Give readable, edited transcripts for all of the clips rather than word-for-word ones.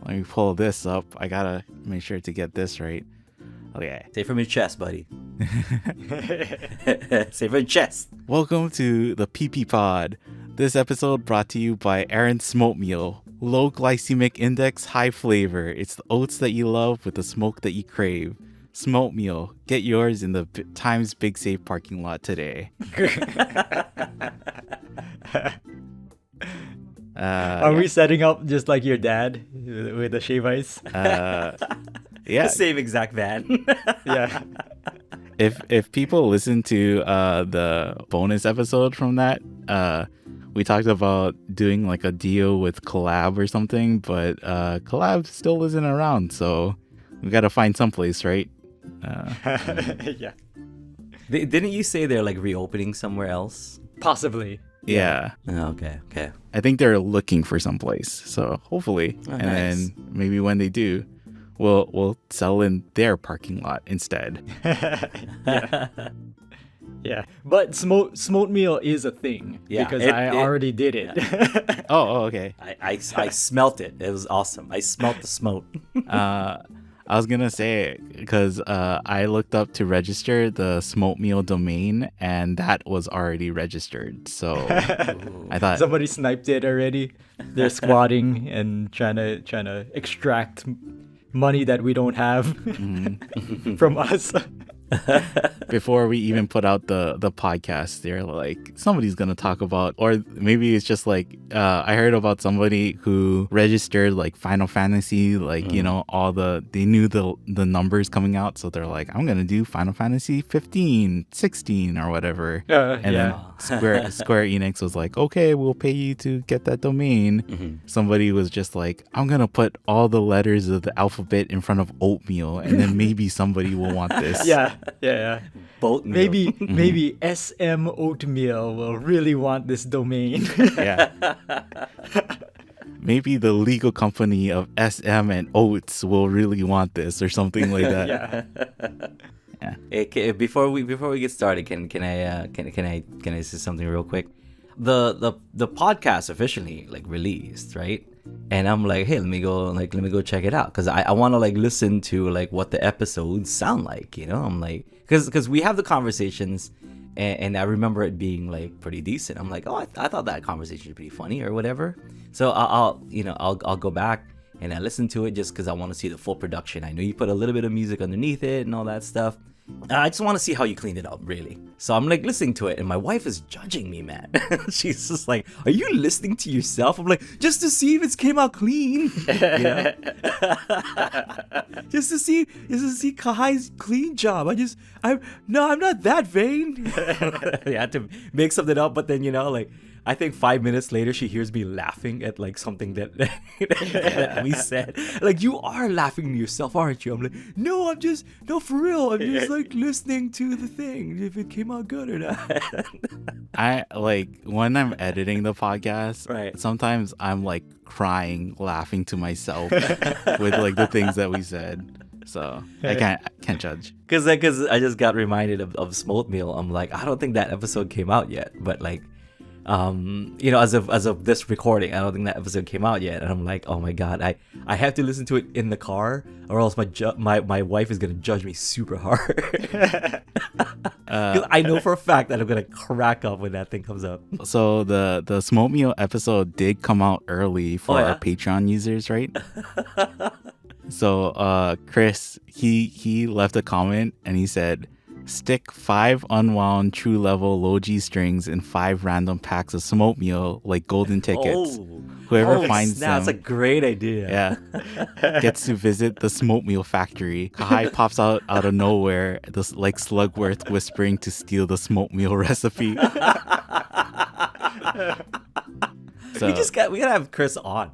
Let me pull this up. I gotta make sure to get this right. Okay. Say it from your chest, buddy. Say it from your chest. Welcome to the PPPod. This episode brought to you by Aaron Smoatmeal. Low glycemic index, high flavor. It's the oats that you love with the smoke that you crave. Smoatmeal. Get yours in the Times Big Safe parking lot today. Are we setting up just like your dad with the shave ice? Yeah. The same exact van. Yeah. If people listen to the bonus episode from that, we talked about doing like a deal with Collab or something, but Collab still isn't around, so we gotta find someplace, right? Yeah. Didn't you say they're like reopening somewhere else? Possibly. Yeah. Oh, okay. I think they're looking for someplace, so hopefully, Oh, and nice. then maybe when they do, we'll sell in their parking lot instead. Yeah. But Smoatmeal is a thing. Yeah, Because it- I already did it. Oh, okay. I smelt it. It was awesome. I smelt the smoke. I was gonna say, because I looked up to register the Smoatmeal domain, and that was already registered. So I thought, Somebody sniped it already. They're squatting and trying to extract money that we don't have from us. before we even put out the podcast, they're like, somebody's gonna talk about, or maybe it's just like I heard about somebody who registered like Final Fantasy, like you know, they knew the numbers coming out, so they're like, I'm gonna do Final Fantasy 15, 16 or whatever. And then Square Enix was like, okay, we'll pay you to get that domain. Somebody was just like, I'm gonna put all the letters of the alphabet in front of oatmeal, and then maybe somebody will want this. Yeah. Boat meal. Maybe SM Oatmeal will really want this domain. Yeah. Maybe the legal company of SM and Oats will really want this or something like that. Yeah. Hey, before we get started, can I say something real quick? The podcast officially like released, right? And I'm like, hey, let me go check it out, because I want to like listen to like what the episodes sound like, you know. I'm like, because we have the conversations, and I remember it being like pretty decent. I'm like, oh, I thought that conversation was pretty funny or whatever. So I'll go back and I listen to it just because I want to see the full production. I know you put a little bit of music underneath it and all that stuff. I just want to see how you clean it up, really. So I'm like listening to it, and my wife is judging me, man. She's just like, "Are you listening to yourself?" I'm like, "Just to see if it came out clean, you know? just to see Kahai's clean job. I'm not that vain." I had to make something up, but then like, I think 5 minutes later, she hears me laughing at like something that we said. Like, you are laughing to yourself, aren't you? I'm like, no, for real. I'm just like listening to the thing, if it came out good or not. I like when I'm editing the podcast, Right. sometimes I'm like crying, laughing to myself with like the things that we said. So I can't judge. Because I just got reminded of Smoatmeal. I'm like, I don't think that episode came out yet. But like, as of this recording, I don't think that episode came out yet. And I'm like, oh my god, I have to listen to it in the car, or else my wife is gonna judge me super hard. 'Cause I know for a fact that I'm gonna crack up when that thing comes up. So the Smoatmeal episode did come out early for Oh, yeah? our Patreon users, right? So Chris, he left a comment and he said, stick 5 unwound true level low G strings in 5 random packs of Smoatmeal like golden tickets. Whoever finds them, that's a great idea. yeah, gets to visit the Smoatmeal factory. Kahai pops out of nowhere, this like Slugworth whispering to steal the Smoatmeal recipe. So we gotta have Chris on.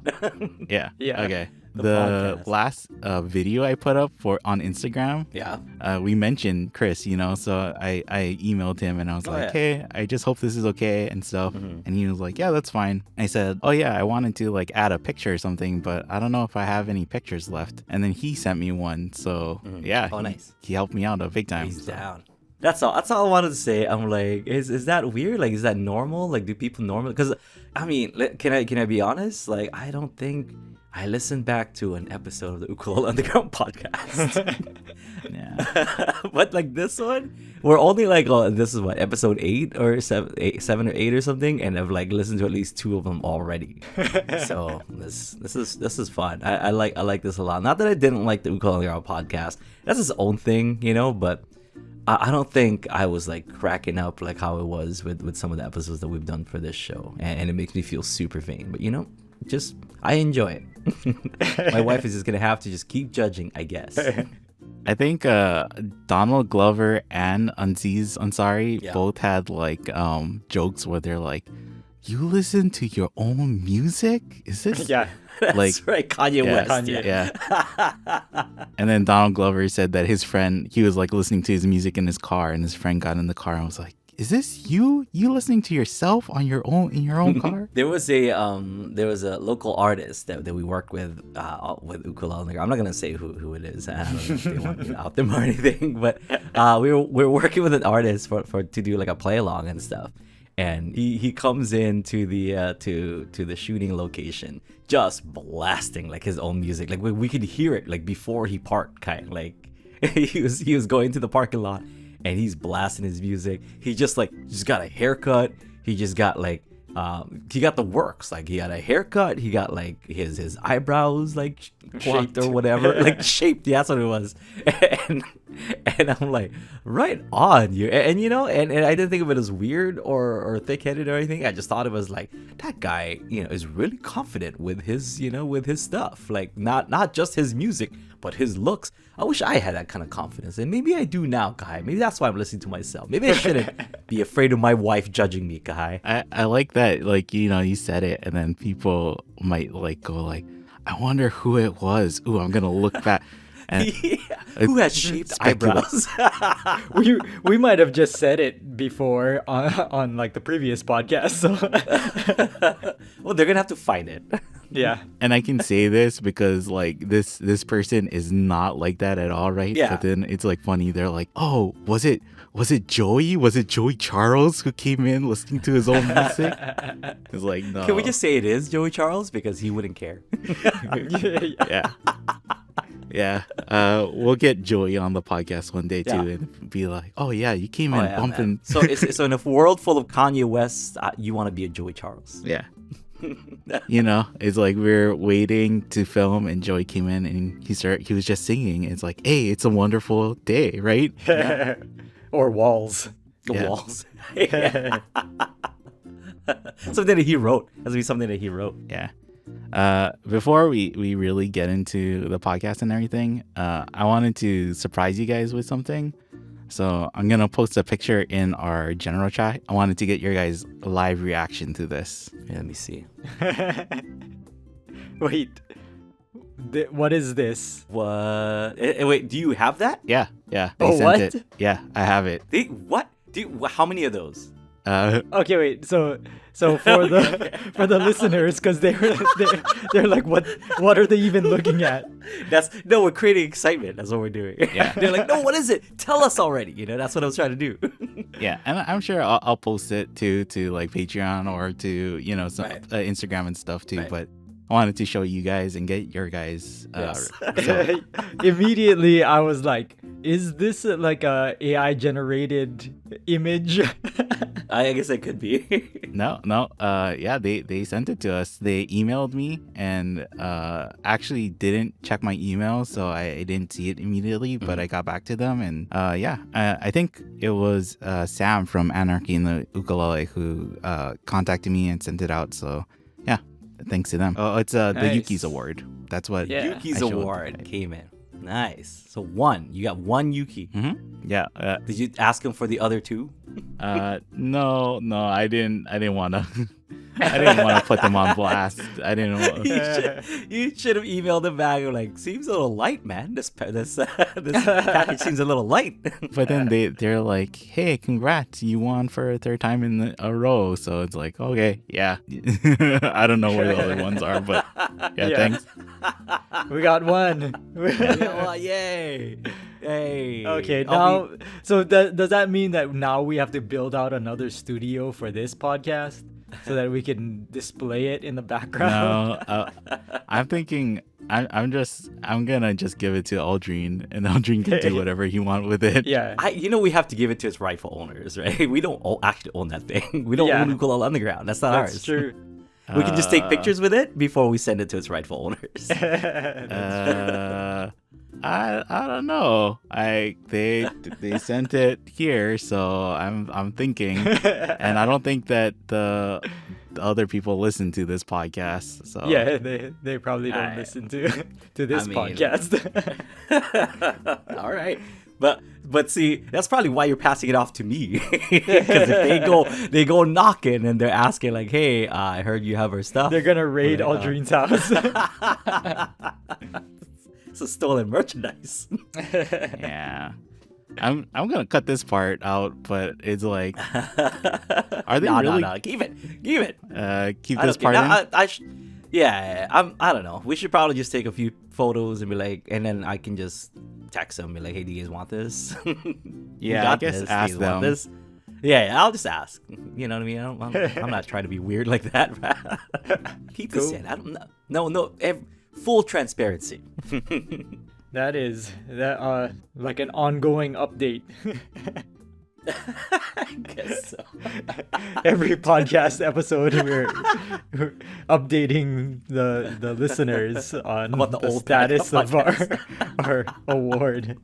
yeah, Yeah. okay. The The podcast. last video I put up on Instagram, Yeah. we mentioned Chris, so I emailed him and I was like, yeah. hey, I just hope this is okay and stuff. And he was like, yeah, that's fine. I said, oh yeah, I wanted to like add a picture or something, but I don't know if I have any pictures left. And then he sent me one. So yeah, Oh, nice. He helped me out a big time. He's so. down. That's all I wanted to say. I'm like, is that weird? Like, is that normal? Like, do people normally? Because I mean, can I be honest? Like, I don't think I listened back to an episode of the Ukulele Underground podcast. Yeah. But like this one, we're only like, oh, this is what, episode 8 or 7 or 8 or something, and I've like listened to at least 2 of them already. So this is fun. I like this a lot. Not that I didn't like the Ukulele Underground podcast. That's his own thing, you know, but I don't think I was like cracking up like how it was with some of the episodes that we've done for this show, and it makes me feel super vain. But you know, just I enjoy it. My wife is just gonna have to just keep judging, I guess. I think Donald Glover and Aziz Ansari Yeah. both had like jokes where they're like, "You listen to your own music? Is this Yeah. That's like right, Kanye yeah, West. Kanye. yeah?" And then Donald Glover said that his friend, he was like listening to his music in his car, and his friend got in the car and was like, "Is this you? You listening to yourself on your own in your own car?" There was a local artist that we worked with ukulele. I'm not gonna say who it is. I don't know if they want me to out them or anything, but we're working with an artist for to do like a play along and stuff. And he comes in to the shooting location just blasting like his own music. Like we could hear it like before he parked, kind of like he was going to the parking lot. And he's blasting his music. He just got a haircut. He just got like he got the works. Like he got a haircut. He got like his eyebrows like plucked or whatever, like shaped. Yeah, that's what it was. And I'm like, right on you. And you know, and I didn't think of it as weird or thick-headed or anything. I just thought it was like, that guy, you know, is really confident with his, you know, with his stuff. Like not just his music, but his looks. I wish I had that kind of confidence, and maybe I do now, Kahai. Maybe that's why I'm listening to myself. Maybe I shouldn't be afraid of my wife judging me, Kahai. I like that, like, you know, you said it, and then people might like go like, "I wonder who it was. Ooh, I'm gonna look back." And Yeah. Who has shaped eyebrows? we might have just said it before on like the previous podcast. So Well, they're gonna have to find it. yeah. And I can say this because like this person is not like that at all, right? Yeah. But then it's like funny. They're like, "Oh, was it Joey? Was it Joey Charles who came in listening to his own music?" It's like, no. Can we just say it is Joey Charles because he wouldn't care? Yeah. Yeah. We'll get Joey on the podcast one day too, Yeah. and be like, "Oh yeah, you came Oh, in yeah, bumping." man. So in a world full of Kanye West, you want to be a Joey Charles. Yeah. You know, it's like we're waiting to film, and Joey came in and he was just singing. It's like, "Hey, it's a wonderful day," right? Or walls. The Yeah. walls. Yeah. Something that he wrote. Has to be something that he wrote. Yeah. Before we really get into the podcast and everything, I wanted to surprise you guys with something. So I'm gonna post a picture in our general chat. I wanted to get your guys' live reaction to this. Yeah, let me see. Wait. What is this? What? Wait, do you have that? Yeah, they Oh, sent what? it. Yeah, I have it. What? How many of those? Okay, wait. So for the listeners, because they're like, what are they even looking at? We're creating excitement. That's what we're doing. Yeah. They're like, no, what is it? Tell us already. You know, that's what I was trying to do. Yeah, and I'm sure I'll post it to like Patreon or to, you know, some Right. Instagram and stuff too. Right. But I wanted to show you guys and get your guys. Yes. So, Immediately, I was like, is this like a AI generated image? I guess it could be. no. Yeah, they sent it to us. They emailed me and actually didn't check my email, so I didn't see it immediately. But I got back to them, and yeah, I think it was Sam from Anarchy in the Ukulele who contacted me and sent it out. So yeah, thanks to them. Oh, it's the Nice. Yuki's Award. That's what. Yeah. Yuki's I showed award today. came in. Nice. So you got one Yuki. Mm-hmm. Yeah. Did you ask him for the other two? No, I didn't want to. I didn't want to put them on blast. I didn't want. You should have emailed him back. You're like, seems a little light, man. This package seems a little light. But then they're like, "Hey, congrats! You won for a third time in a row." So it's like, okay, yeah. I don't know where the other ones are, but yeah, Yeah. thanks. We got one. Oh, yay! Hey. Okay, I'll now, so does that mean that now we have to build out another studio for this podcast? so that we can display it in the background? No, I'm thinking I'm gonna just give it to Aldrine, and Aldrine can do whatever he want with it. Yeah. We have to give it to its rightful owners, right? We don't actually own that thing. We don't own Ukulele Underground. That's not ours. That's true. We can just take pictures with it before we send it to its rightful owners. I don't know. They sent it here, so I'm thinking, and I don't think that the other people listen to this podcast. So Yeah, they probably don't listen to this podcast. All right. But see, that's probably why you're passing it off to me. Because if they go knocking and they're asking like, "Hey, I heard you have our stuff." They're gonna raid Aldrine's house. It's a stolen merchandise. yeah. I'm gonna cut this part out, but it's like, are they really? No, keep it. Keep this part in. I don't know. We should probably just take a few photos and be like, and then I can just text them and be like, "Hey, do you guys want this?" Yeah, I guess ask them. This? Yeah, I'll just ask. You know what I mean? I'm not trying to be weird like that. Keep this in. I don't know. No. Full transparency. That is like an ongoing update. I guess so. Every podcast episode, we're updating the listeners on About the old status of podcast. our award.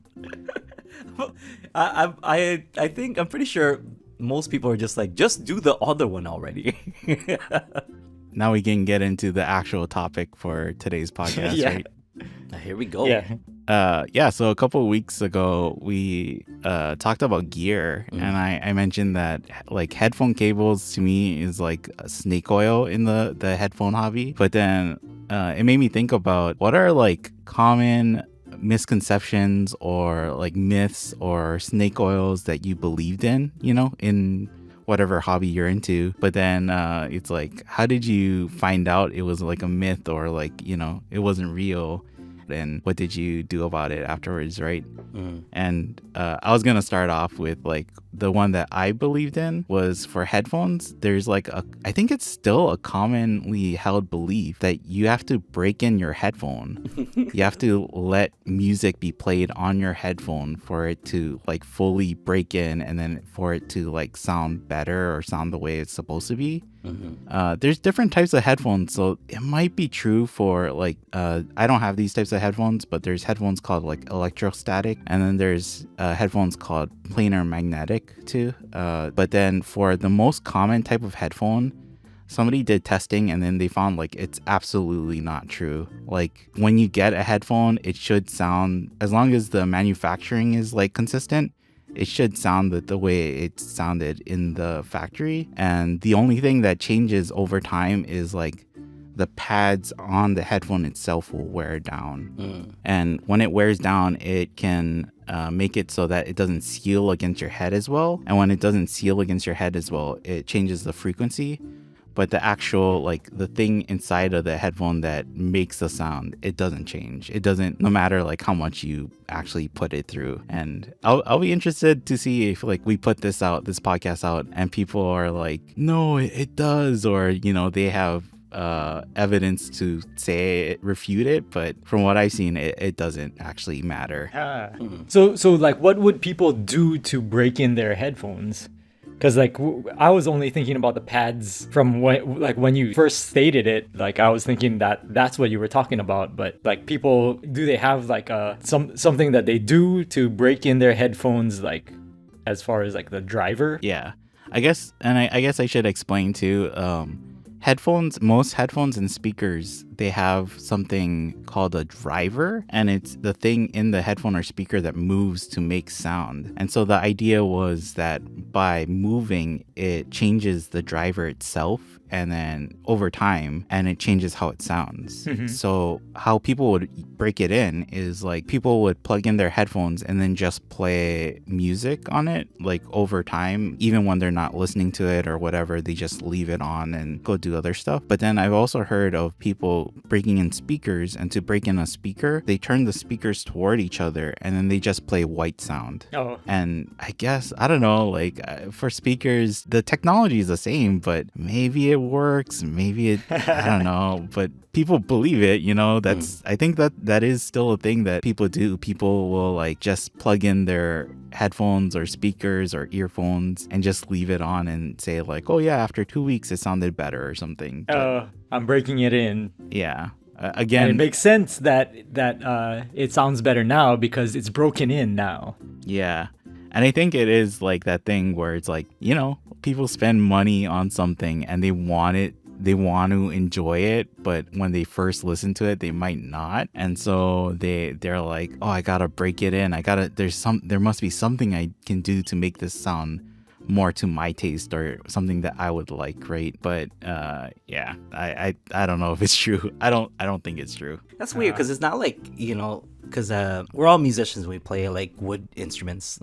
I think I'm pretty sure most people are just like, just do the other one already. Now we can get into the actual topic for today's podcast, right? Here we go. Yeah. So a couple of weeks ago, we talked about gear, and I mentioned that like headphone cables to me is like a snake oil in the headphone hobby. But then it made me think about what are like common misconceptions or like myths or snake oils that you believed in, in whatever hobby you're into. But then it's like, how did you find out it was like a myth or like, it wasn't real? And what did you do about it afterwards, right? And I was gonna start off with like the one that I believed in was for headphones. There's like I think it's still a commonly held belief that you have to break in your headphone. You have to let music be played on your headphone for it to like fully break in, and then for it to like sound better or sound the way it's supposed to be. There's different types of headphones, so it might be true for like I don't have these types of headphones, but there's headphones called like electrostatic, and then there's headphones called planar magnetic too. But then for the most common type of headphone, somebody did testing and then they found like it's absolutely not true. Like when you get a headphone, it should sound, as long as the manufacturing is like consistent, it should sound the way it sounded in the factory. And the only thing that changes over time is like the pads on the headphone itself will wear down. And when it wears down, it can make it so that it doesn't seal against your head as well. And when it doesn't seal against your head as well, it changes the frequency. But the actual, like the thing inside of the headphone that makes the sound, it doesn't change. It doesn't, no matter like how much you actually put it through. And I'll be interested to see if like we put this podcast out and people are like, no, it does. Or, they have evidence to say refute it. But from what I've seen, it doesn't actually matter. So like what would people do to break in their headphones? Because like I was only thinking about the pads from when you first stated it. Like I was thinking that's what you were talking about. But like people, do they have like something that they do to break in their headphones, like as far as like the driver? Yeah, I guess I should explain too. Most headphones and speakers, they have something called a driver, and it's the thing in the headphone or speaker that moves to make sound. And so the idea was that by moving, it changes the driver itself, and then over time, and it changes how it sounds. So how people would break it in is like people would plug in their headphones and then just play music on it, like over time, even when they're not listening to it or whatever, they just leave it on and go do other stuff. But then I've also heard of people breaking in speakers, and to break in a speaker, they turn the speakers toward each other and then they just play white sound. And I guess, I don't know, like for speakers, the technology is the same, but maybe it works, maybe it, I don't know, but people believe it, you know. That's I think that is still a thing that people do. People will like just plug in their headphones or speakers or earphones and just leave it on and say like, oh yeah, after 2 weeks it sounded better or something. But, I'm breaking it in. yeah. And Again, it makes sense that it sounds better now because it's broken in now. yeah. And I think it is like that thing where it's like, you know, people spend money on something and they want to enjoy it, but when they first listen to it, they might not. And so they're like, oh, I gotta break it in. There must be something I can do to make this sound more to my taste or something that I would like, right? But yeah, I don't know if it's true. I don't think it's true. That's weird because it's not like, you know, because we're all musicians. We play like wood instruments,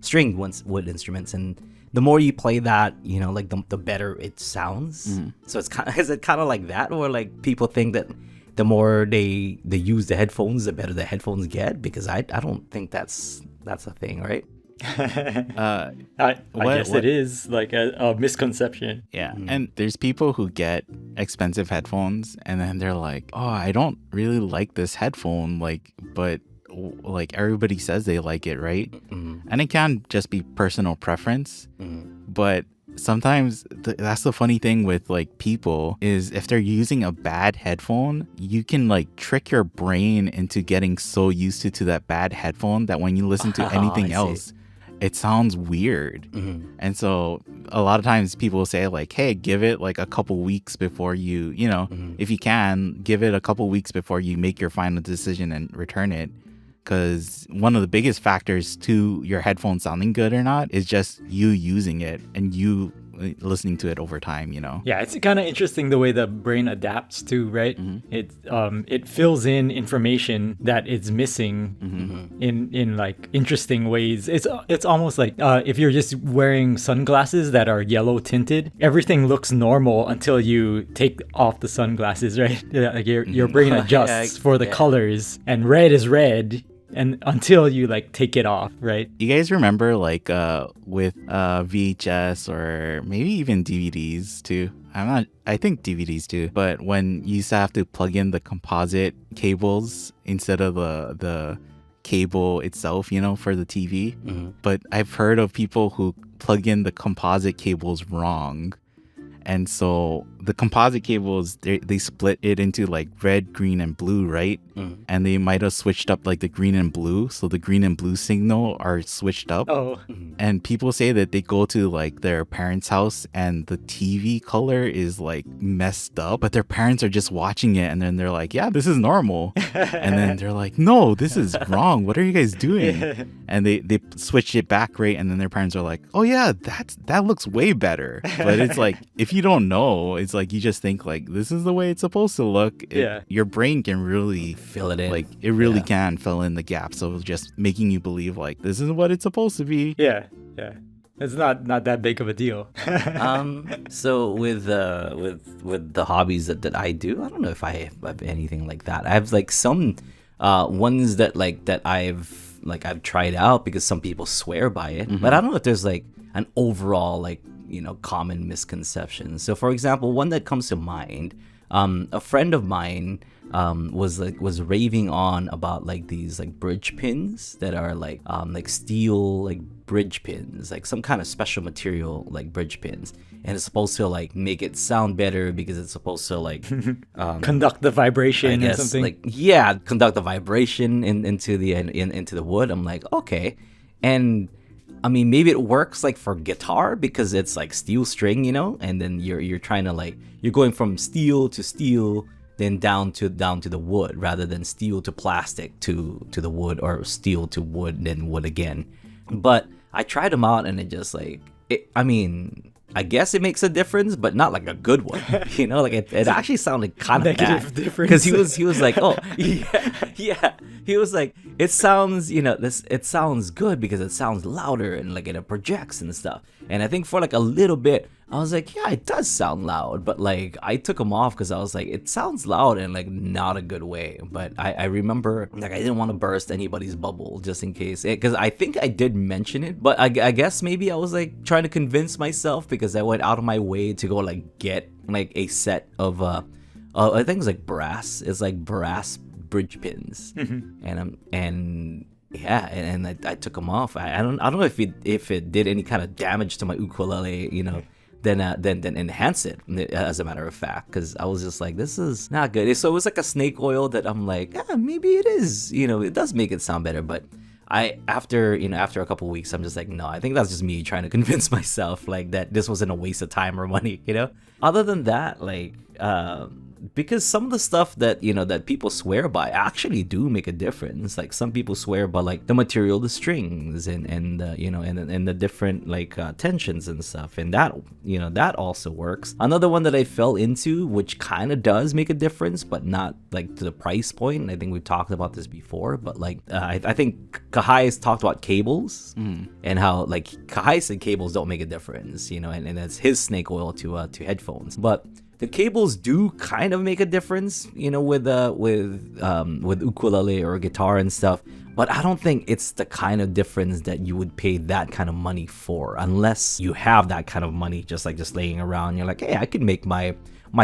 stringed wood instruments, and the more you play that, you know, like the better it sounds. So it's kind of, is it kind of like that, or like people think that the more they use the headphones, the better the headphones get? Because I don't think that's a thing, right? I guess it is like a misconception. Yeah. And there's people who get expensive headphones and then they're like, oh, I don't really like this headphone, like, but like everybody says they like it, right? And it can just be personal preference. But sometimes that's the funny thing with like people is if they're using a bad headphone, you can like trick your brain into getting so used to that bad headphone that when you listen to anything else, it sounds weird. And so a lot of times people say like, hey, give it like a couple weeks before you know, if you can, give it a couple weeks before you make your final decision and return it. Because one of the biggest factors to your headphones sounding good or not is just you using it and you listening to it over time, you know? Yeah, it's kind of interesting the way the brain adapts too, right? It fills in information that it's missing in like interesting ways. It's almost like if you're just wearing sunglasses that are yellow tinted, everything looks normal until you take off the sunglasses, right? Yeah, like your brain adjusts for the colors, and red is red. And until you like take it off, right? You guys remember like with VHS or maybe even DVDs too? I think DVDs too. But when you used to have to plug in the composite cables instead of the cable itself, you know, for the TV. But I've heard of people who plug in the composite cables wrong. And so the composite cables, they split it into like red, green, and blue, right? And they might have switched up like the green and blue. So the green and blue signal are switched up. And people say that they go to like their parents' house and the TV color is like messed up, but their parents are just watching it. And then they're like, yeah, this is normal. And then they're like, no, this is wrong. What are you guys doing? And they switch it back, right? And then their parents are like, oh yeah, that looks way better. But it's like, if you don't know, it's like you just think like this is the way it's supposed to look. Your brain can really fill it in. Like it really can fill in the gaps of just making you believe like this is what it's supposed to be. Yeah. It's not that big of a deal. So with the hobbies that I do, I don't know if I have anything like that. I have like some ones that I've tried out because some people swear by it, but I don't know if there's like an overall like, you know, common misconception. So for example, one that comes to mind, a friend of mine was raving on about like these like bridge pins that are like steel like bridge pins, like some kind of special material like bridge pins, and it's supposed to like make it sound better because it's supposed to like conduct the vibration or something. Like conduct the vibration into the wood. I'm like, okay. And I mean, maybe it works like for guitar because it's like steel string, you know, and then you're trying to like, you're going from steel to steel, then down to the wood, rather than steel to plastic to the wood, or steel to wood, then wood again. But I tried them out and it just like, I mean, I guess it makes a difference, but not like a good one, you know. Like it actually sounded kind of bad because he was like, oh yeah, he was like, it sounds, you know, it sounds good because it sounds louder and like it projects and stuff. And I think for like a little bit I was like, yeah, it does sound loud, but like I took them off because I was like, it sounds loud in like not a good way. But I remember like I didn't want to burst anybody's bubble just in case, because I think I did mention it, but I guess maybe I was like trying to convince myself because I went out of my way to go like get like a set of I think it's like brass. It's like brass bridge pins, and yeah, and I took them off. I don't know if it did any kind of damage to my ukulele, then enhance it, as a matter of fact, because I was just like, this is not good. So it was like a snake oil that I'm like, yeah, maybe it is, it does make it sound better. But after a couple of weeks, I'm just like, no, I think that's just me trying to convince myself like that this wasn't a waste of time or money, Other than that, like, because some of the stuff that that people swear by actually do make a difference. Like some people swear by like the material, the strings, and the different like tensions and stuff, and that that also works. Another one that I fell into, which kind of does make a difference, but not like to the price point. And I think we've talked about this before, but like I think Kahai has talked about cables and how like Kahai said cables don't make a difference, and that's his snake oil to headphones, but the cables do kind of make a difference, with ukulele or guitar and stuff. But I don't think it's the kind of difference that you would pay that kind of money for, unless you have that kind of money just laying around. You're like, hey, I could make my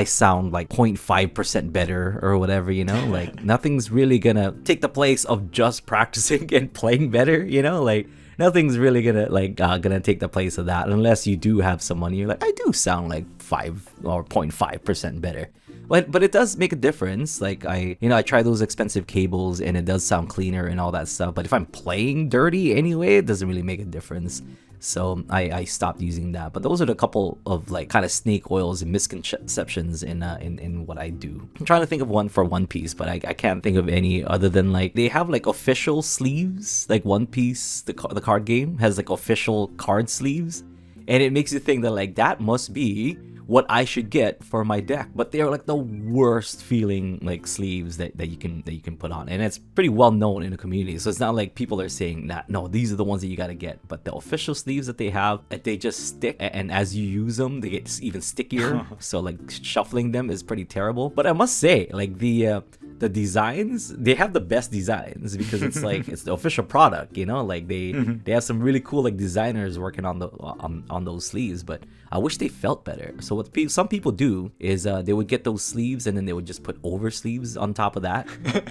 sound like 0.5% better or whatever, like nothing's really gonna take the place of just practicing and playing better, like nothing's really gonna take the place of that, unless you do have some money. You're like, I do sound like 5 or 0.5% better. But it does make a difference. Like I try those expensive cables and it does sound cleaner and all that stuff. But if I'm playing dirty anyway, it doesn't really make a difference. So I stopped using that. But those are the couple of like kind of snake oils and misconceptions in what I do. I'm trying to think of one for One Piece, but I can't think of any other than like they have like official sleeves. Like One Piece, the card game has like official card sleeves, and it makes you think that like that must be what I should get for my deck. But they're like the worst feeling like sleeves that you can put on, and it's pretty well known in the community. So it's not like people are saying that no, these are the ones that you got to get. But the official sleeves that they have, they just stick, and as you use them, they get even stickier. So like shuffling them is pretty terrible. But I must say, like the designs, they have the best designs because it's like it's the official product, like they have some really cool like designers working on the on those sleeves. But I wish they felt better. So what some people do is they would get those sleeves and then they would just put over sleeves on top of that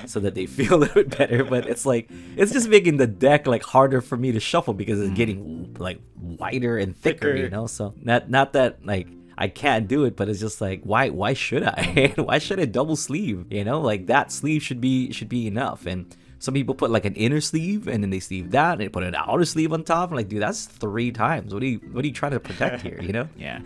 so that they feel a little bit better. But it's like it's just making the deck like harder for me to shuffle because it's getting like wider and thicker. So not that like I can't do it, but it's just like why should I? Why should I double sleeve? Like that sleeve should be enough. And some people put like an inner sleeve and then they sleeve that and they put an outer sleeve on top. I'm like, dude, that's 3 times. What are you trying to protect here? Yeah.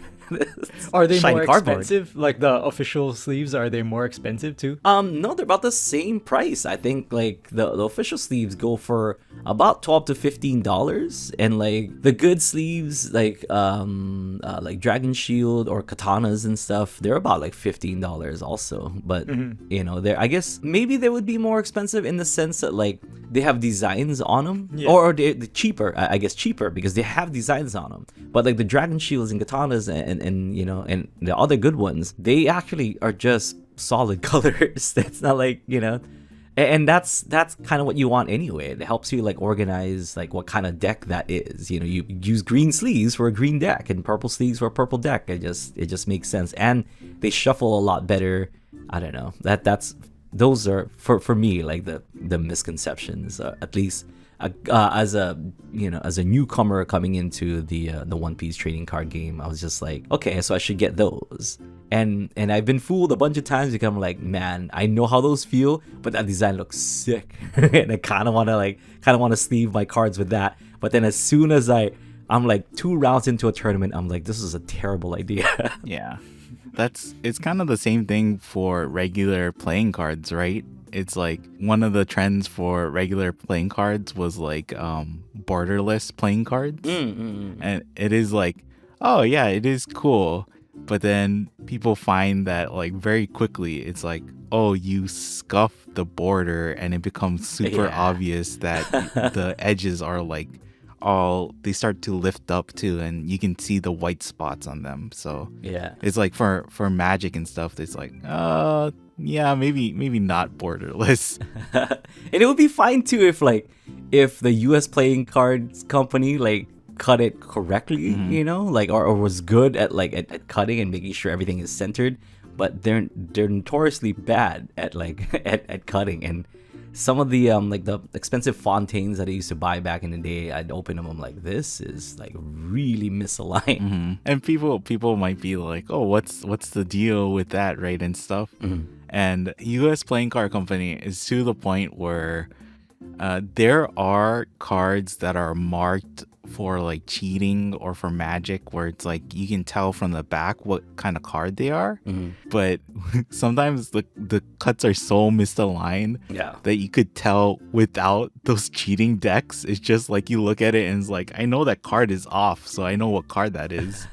Are they more cardboard. expensive? Like the official sleeves, are they more expensive too? No, they're about the same price. I think like the official sleeves go for about $12 to $15, and like the good sleeves, like Dragon Shield or katanas and stuff, they're about like $15 also. But they're, I guess maybe they would be more expensive in the sense that like they have designs on them, or they're cheaper. I guess cheaper because they have designs on them. But like the Dragon Shields and katanas and the other good ones, they actually are just solid colors. It's not like and that's kind of what you want anyway. It helps you like organize like what kind of deck that is. You use green sleeves for a green deck and purple sleeves for a purple deck. It just makes sense, and they shuffle a lot better. I don't know, those are for me like the misconceptions, at least as a newcomer coming into the One Piece trading card game. I was just like, okay, so I should get those, and I've been fooled a bunch of times because I'm like, man, I know how those feel, but that design looks sick and I kind of want to sleeve my cards with that. But then as soon as I'm like 2 rounds into a tournament, I'm like, this is a terrible idea. Yeah. It's kind of the same thing for regular playing cards, right? It's like one of the trends for regular playing cards was like borderless playing cards. And it is like, oh yeah, it is cool. But then people find that like very quickly it's like, oh, you scuff the border and it becomes super obvious that the edges are like they start to lift up too, and you can see the white spots on them. So Yeah. it's like for magic and stuff, it's like yeah, maybe not borderless. And it would be fine too if the US playing cards company like cut it correctly, you know, like or was good at at cutting and making sure everything is centered, but they're notoriously bad at at cutting. And some of the the expensive fontaines that I used to buy back in the day, I'd open them, I'm like, this is like really misaligned. And people might be like, oh, what's the deal with that, right, and stuff. And US playing card company is to the point where there are cards that are marked for like cheating or for magic, where it's like you can tell from the back what kind of card they are, but sometimes the cuts are so misaligned that you could tell without those cheating decks. It's just like you look at it and it's like, I know that card is off, so I know what card that is.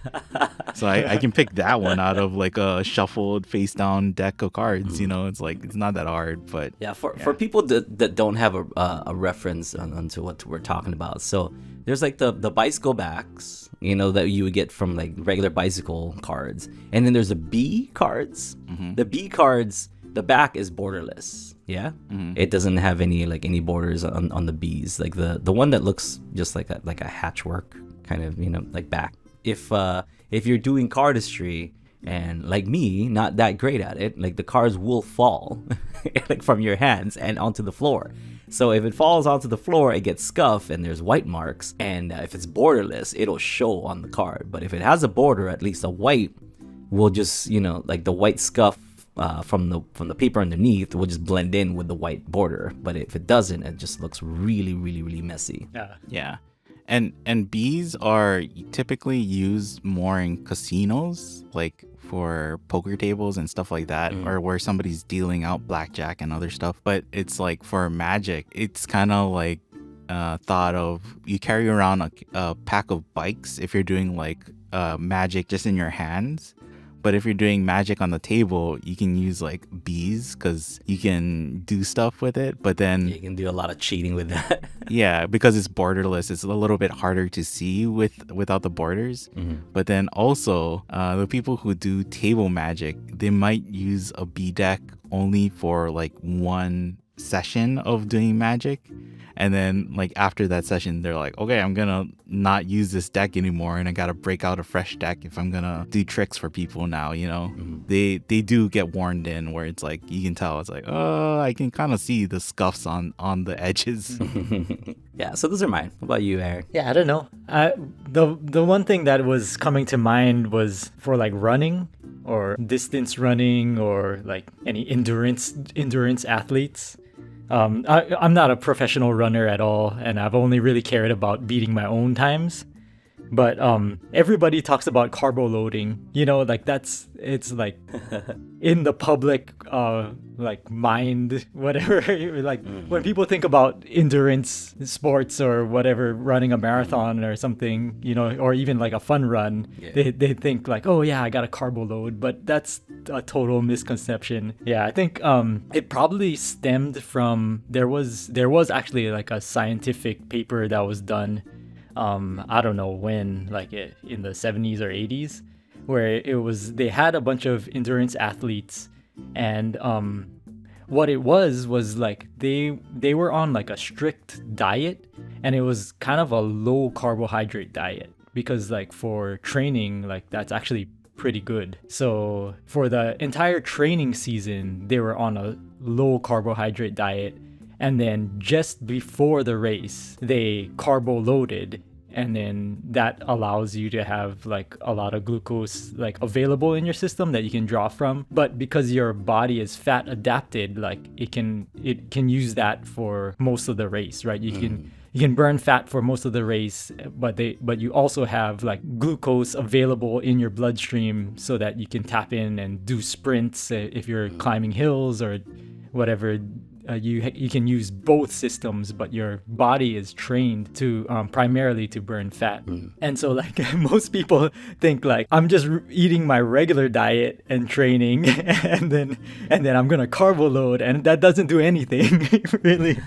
So I can pick that one out of like a shuffled face down deck of cards. You know, it's like, it's not that hard. But for people that don't have a reference onto what we're talking about, so there's like the bicycle backs, you know, that you would get from like regular bicycle cards, and then there's the B cards. The B cards, the back is borderless. It doesn't have any borders on the B's, like the one that looks just like a hatchwork kind of, you know, like back. If you're doing cardistry and like me, not that great at it, like the cards will fall like from your hands and onto the floor. So if it falls onto the floor, it gets scuffed and there's white marks. And if it's borderless, it'll show on the card. But if it has a border, at least a white will just, you know, like the white scuff from the paper underneath will just blend in with the white border. But if it doesn't, it just looks really, really, really messy. Yeah. And bees are typically used more in casinos, like for poker tables and stuff like that, or where somebody's dealing out blackjack and other stuff. But it's like for magic, it's kind of like thought of, you carry around a pack of bikes if you're doing like magic just in your hands. But if you're doing magic on the table, you can use like bees because you can do stuff with it. But then you can do a lot of cheating with that. Yeah, because it's borderless, it's a little bit harder to see without the borders. But then also, the people who do table magic, they might use a bee deck only for like one session of doing magic. And then like after that session, they're like, okay, I'm gonna not use this deck anymore, and I gotta break out a fresh deck if I'm gonna do tricks for people now, you know. They do get warned in, where it's like, you can tell, it's like, oh, I can kind of see the scuffs on the edges. Yeah, so those are mine. What about you, Aaron? Yeah, I don't know. The one thing that was coming to mind was for like running or distance running or like any endurance athletes. I'm not a professional runner at all, and I've only really cared about beating my own times. But everybody talks about carbo loading, you know, like it's like in the public like mind, whatever. Like when people think about endurance sports or whatever, running a marathon or something, you know, or even like a fun run, they think like, oh yeah, I got a carbo load. But that's a total misconception. Yeah, I think it probably stemmed from there was actually like a scientific paper that was done. I don't know when, like in the 70s or 80s, where they had a bunch of endurance athletes, and what it was like they were on like a strict diet, and it was kind of a low carbohydrate diet, because like for training, like that's actually pretty good. So for the entire training season, they were on a low carbohydrate diet. And then just before the race, they carbo loaded, and then that allows you to have like a lot of glucose like available in your system that you can draw from. But because your body is fat adapted, like it can use that for most of the race, right? You can burn fat for most of the race, but you also have like glucose available in your bloodstream so that you can tap in and do sprints if you're climbing hills or whatever. You can use both systems, but your body is trained to primarily to burn fat. And so like most people think like, I'm just eating my regular diet and training and then I'm gonna carbo load, and that doesn't do anything really.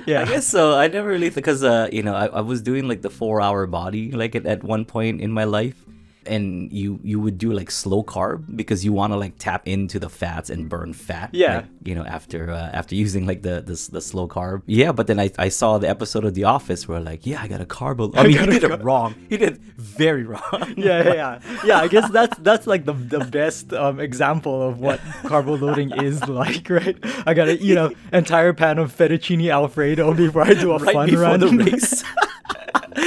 Yeah. I guess so. I never really because I was doing like the 4 hour body like at one point in my life, and you would do like slow carb because you want to like tap into the fats and burn fat. Yeah. Like, after using like the slow carb. Yeah, but then I saw the episode of The Office where like, yeah, I got a carb. I mean, he did it wrong. He did very wrong. Yeah. I guess that's like the best example of what carbo loading is like, right? I gotta eat an entire pan of fettuccine alfredo before I do a Right fun before run. the race.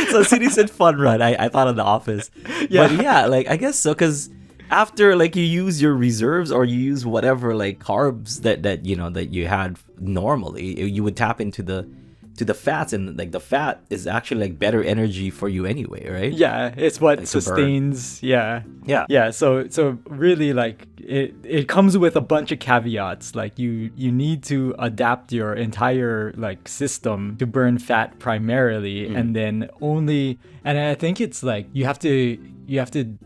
So as soon as you said fun run, I thought of The Office. Yeah. But yeah, like I guess so, because after like you use your reserves or you use whatever like carbs that you had normally, you would tap into the fats, and like the fat is actually like better energy for you anyway, right? Yeah, it's what Like to burn. sustains. Yeah. Yeah. So really, like it comes with a bunch of caveats. Like you need to adapt your entire like system to burn fat primarily, and then only. And I think it's like you have to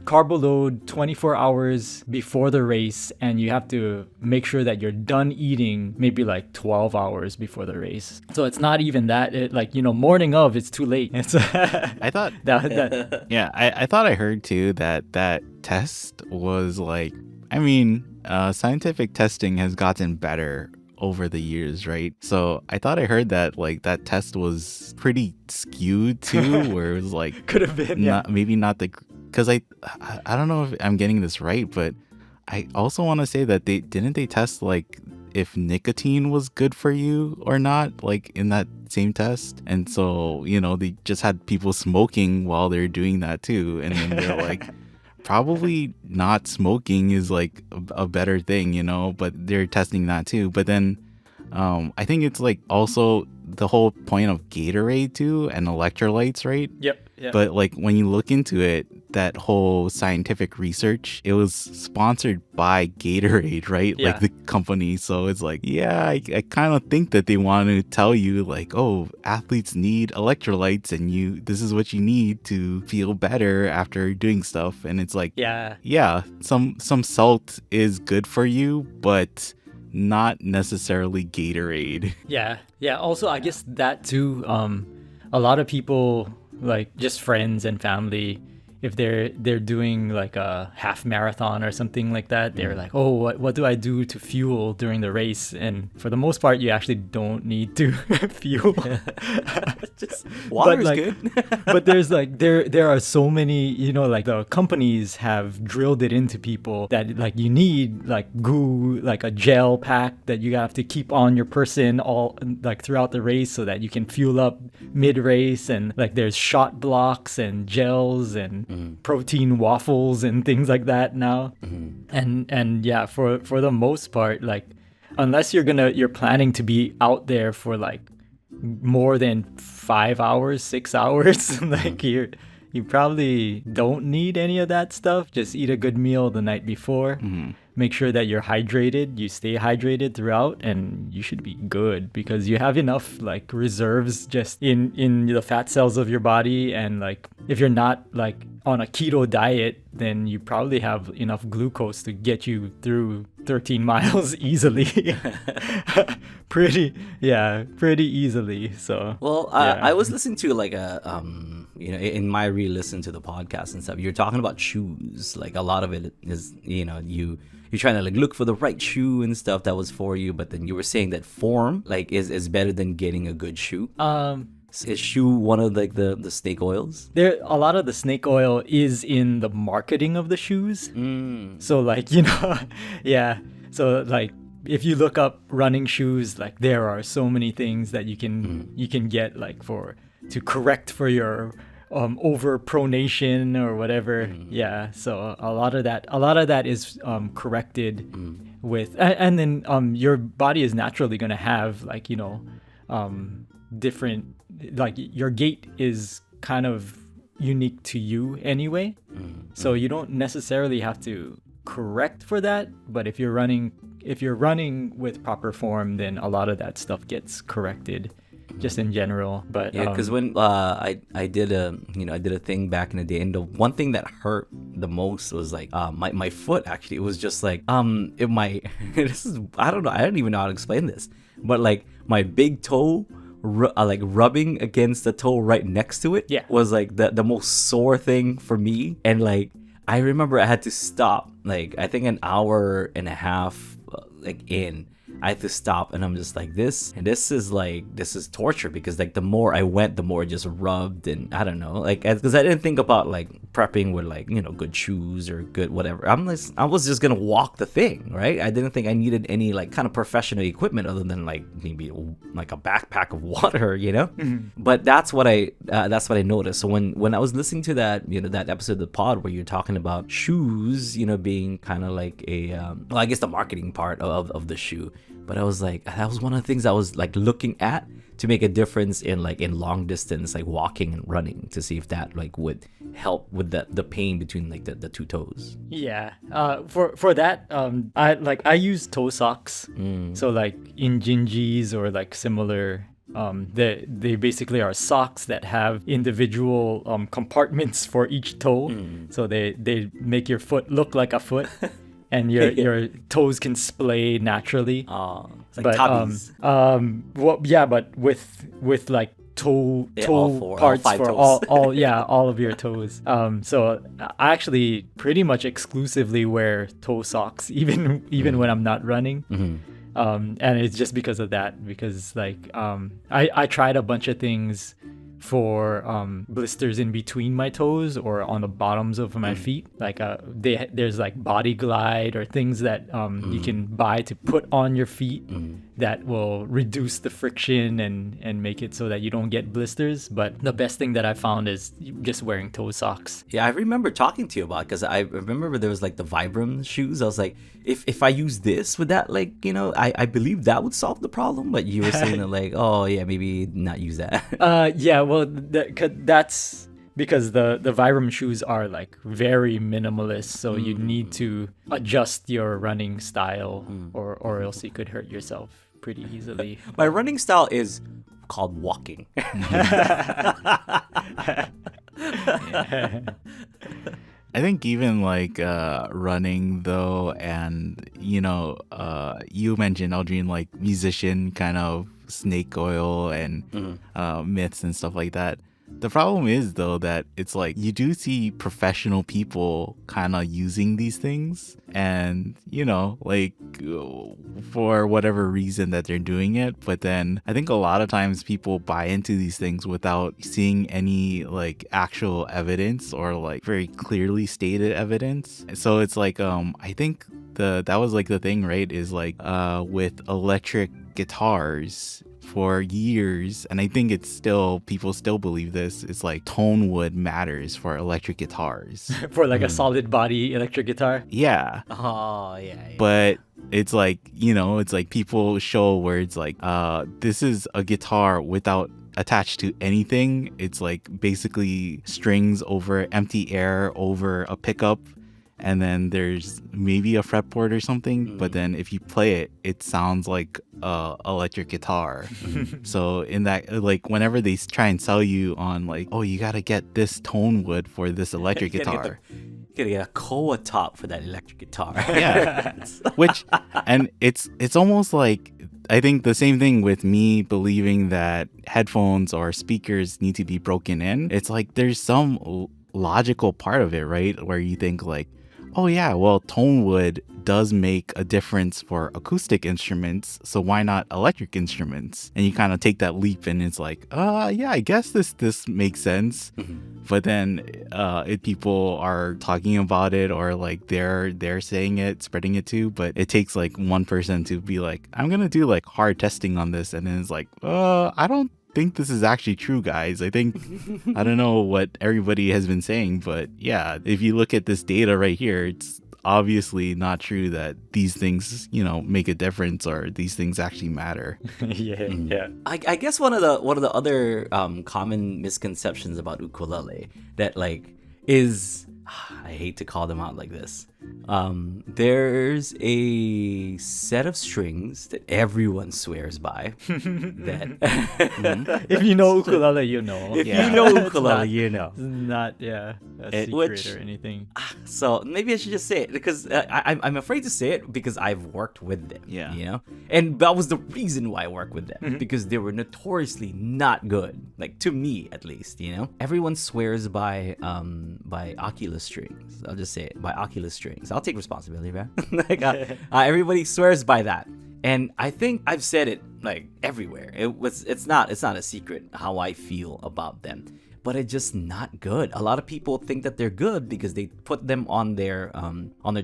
carbo load 24 hours before the race, and you have to make sure that you're done eating maybe like 12 hours before the race. So it's not even that. Morning of, it's too late. It's I thought that yeah, I thought I heard too that test was like, I mean, scientific testing has gotten better over the years, right? So I thought I heard that like that test was pretty skewed too, where it was like could have been not the, because I don't know if I'm getting this right, but I also want to say that they test like if nicotine was good for you or not, like in that same test. And so they just had people smoking while they're doing that too, and then they're like probably not smoking is like a better thing, but they're testing that too. But then I think it's like also the whole point of Gatorade too and electrolytes, right? Yep. But like when you look into it, that whole scientific research, it was sponsored by Gatorade, right? Yeah. Like the company. So it's like, yeah, I kind of think that they want to tell you like, oh, athletes need electrolytes and this is what you need to feel better after doing stuff. And it's like, yeah, some salt is good for you, but not necessarily Gatorade. Yeah. Also, I guess that too, a lot of people, like just friends and family, if they're doing like a half marathon or something like that, they're like, oh, what do I do to fuel during the race? And for the most part, you actually don't need to fuel. Just water's good. But there's like there are so many, like the companies have drilled it into people that like you need like goo, like a gel pack that you have to keep on your person all like throughout the race so that you can fuel up mid race, and like there's shot blocks and gels and protein waffles and things like that now. And yeah, for the most part, like unless you're planning to be out there for like more than 5 hours, 6 hours, like you probably don't need any of that stuff. Just eat a good meal the night before. Make sure that you're hydrated, you stay hydrated throughout, and you should be good because you have enough like reserves just in the fat cells of your body. And like if you're not like on a keto diet, then you probably have enough glucose to get you through 13 miles easily. pretty easily. So well, I was listening to like a in my re-listen to the podcast and stuff, you're talking about shoes. Like a lot of it is you're trying to like look for the right shoe and stuff that was for you, but then you were saying that form like is better than getting a good shoe. Is shoe one of like the snake oils? There, a lot of the snake oil is in the marketing of the shoes. So like yeah. So like if you look up running shoes, like there are so many things that you can get like to correct for your over pronation or whatever. Yeah, so a lot of that is corrected with, and then your body is naturally going to have like different, like your gait is kind of unique to you anyway. So you don't necessarily have to correct for that, but if you're running with proper form, then a lot of that stuff gets corrected just in general. But yeah, because when I did a thing back in the day, and the one thing that hurt the most was like my foot. Actually, it was just like this is, I don't know, I don't even know how to explain this, but like my big toe like rubbing against the toe right next to it was like the most sore thing for me. And like I remember I had to stop, like I think an hour and a half like in. I had to stop, and I'm just like, this is torture, because like the more I went, the more it just rubbed, and I don't know, like, because I didn't think about like prepping with like, you know, good shoes or good whatever. I was just gonna walk the thing, right? I didn't think I needed any like kind of professional equipment other than like maybe like a backpack of water, you know. But that's what I noticed. So when I was listening to that, you know, that episode of the pod where you're talking about shoes, you know, being kind of like a well, I guess the marketing part of the shoe. But I was like, that was one of the things I was like looking at to make a difference in like in long distance, like walking and running, to see if that like would help with the pain between like the two toes. Yeah. For that, I use toe socks. So like in Jinjis or like similar, they basically are socks that have individual compartments for each toe. So they make your foot look like a foot. And your toes can splay naturally. Oh, it's like tubbies. But with like toe parts for all of your toes. So I actually pretty much exclusively wear toe socks, even when I'm not running. And it's just because of that. Because like I tried a bunch of things for blisters in between my toes or on the bottoms of my feet. Like there's like Body Glide or things that you can buy to put on your feet that will reduce the friction and make it so that you don't get blisters. But the best thing that I found is just wearing toe socks. Yeah, I remember talking to you about it, because I remember there was like the Vibram shoes. I was like, if I use this, would that, like, you know, I believe that would solve the problem. But you were saying that like, oh yeah, maybe not use that. Yeah, well, that's because the Vibram shoes are like very minimalist, so you need to adjust your running style, or else you could hurt yourself pretty easily. My running style is called walking. I think even like running though, and you know, you mentioned, Aldrine, like musician kind of snake oil and myths and stuff like that. The problem is though that it's like you do see professional people kind of using these things, and you know, like for whatever reason that they're doing it. But then I think a lot of times people buy into these things without seeing any like actual evidence or like very clearly stated evidence. So it's like I think that was like the thing, right? Is like with electric guitars for years, and I think it's still, people still believe this, it's like tone wood matters for electric guitars. For like a solid body electric guitar? Yeah. Oh, yeah. But it's like, you know, it's like people show where it's like, this is a guitar without attached to anything. It's like basically strings over empty air over a pickup, and then there's maybe a fretboard or something, but then if you play it, it sounds like electric guitar. So in that, like whenever they try and sell you on like, oh, you gotta get this tone wood for this electric guitar, you gotta get a Koa top for that electric guitar. Yeah. Which, and it's almost like, I think the same thing with me believing that headphones or speakers need to be broken in. It's like there's some logical part of it, right? Where you think like, oh yeah, well, tone wood does make a difference for acoustic instruments, so why not electric instruments? And you kind of take that leap, and it's like, yeah, I guess this makes sense. But then people are talking about it, or like they're saying it, spreading it too, but it takes like one person to be like, I'm gonna do like hard testing on this, and then it's like, I don't think this is actually true, guys. I think I don't know what everybody has been saying, but yeah, if you look at this data right here, it's obviously not true that these things, you know, make a difference, or these things actually matter. Yeah. I guess one of the other common misconceptions about ukulele that like is I hate to call them out like this. There's a set of strings that everyone swears by. That If you know ukulele, you know. if Yeah. you know It's ukulele, not- you know. It's not a secret which- or anything. So maybe I should just say it because I'm afraid to say it because I've worked with them. Yeah. You know, and that was the reason why I worked with them because they were notoriously not good. Like to me, at least. You know, everyone swears by Oculus strings. I'll just say it by Oculus strings. I'll take responsibility, man. Like everybody swears by that. And I think I've said it like everywhere. It's not a secret how I feel about them. But it's just not good. A lot of people think that they're good because they put them on their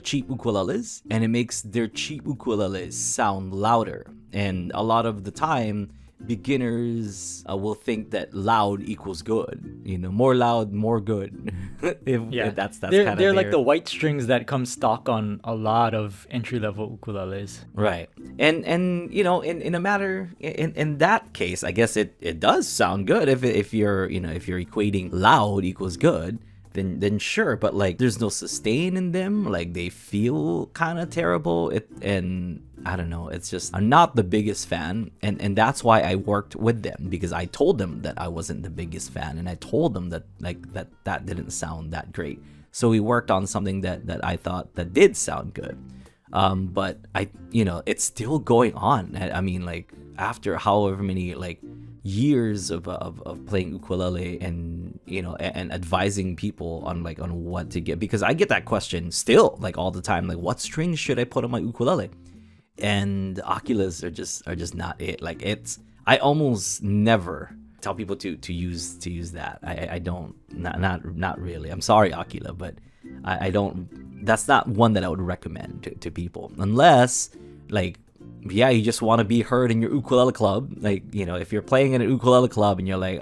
cheap ukuleles, and it makes their cheap ukuleles sound louder. And a lot of the time, beginners will think that loud equals good. You know, more loud, more good. if that's they're, kind of they're like the white strings that come stock on a lot of entry level ukuleles. right. And you know, in a matter in that case, I guess it does sound good if you're equating loud equals good. Then sure, but like there's no sustain in them, like they feel kind of terrible. And I don't know, it's just I'm not the biggest fan, and that's why I worked with them, because I told them that I wasn't the biggest fan, and I told them that that didn't sound that great. So we worked on something that I thought that did sound good. But it's still going on. I mean, like after however many like years of playing ukulele and and advising people on what to get, because I get that question still like all the time, like what strings should I put on my ukulele, and Oculus are just not it. Like I almost never tell people to use that. I don't, not really. I'm sorry, Akila, but I don't. That's not one that I would recommend to people, unless like, yeah, you just want to be heard in your ukulele club. Like, if you're playing in an ukulele club and you're like,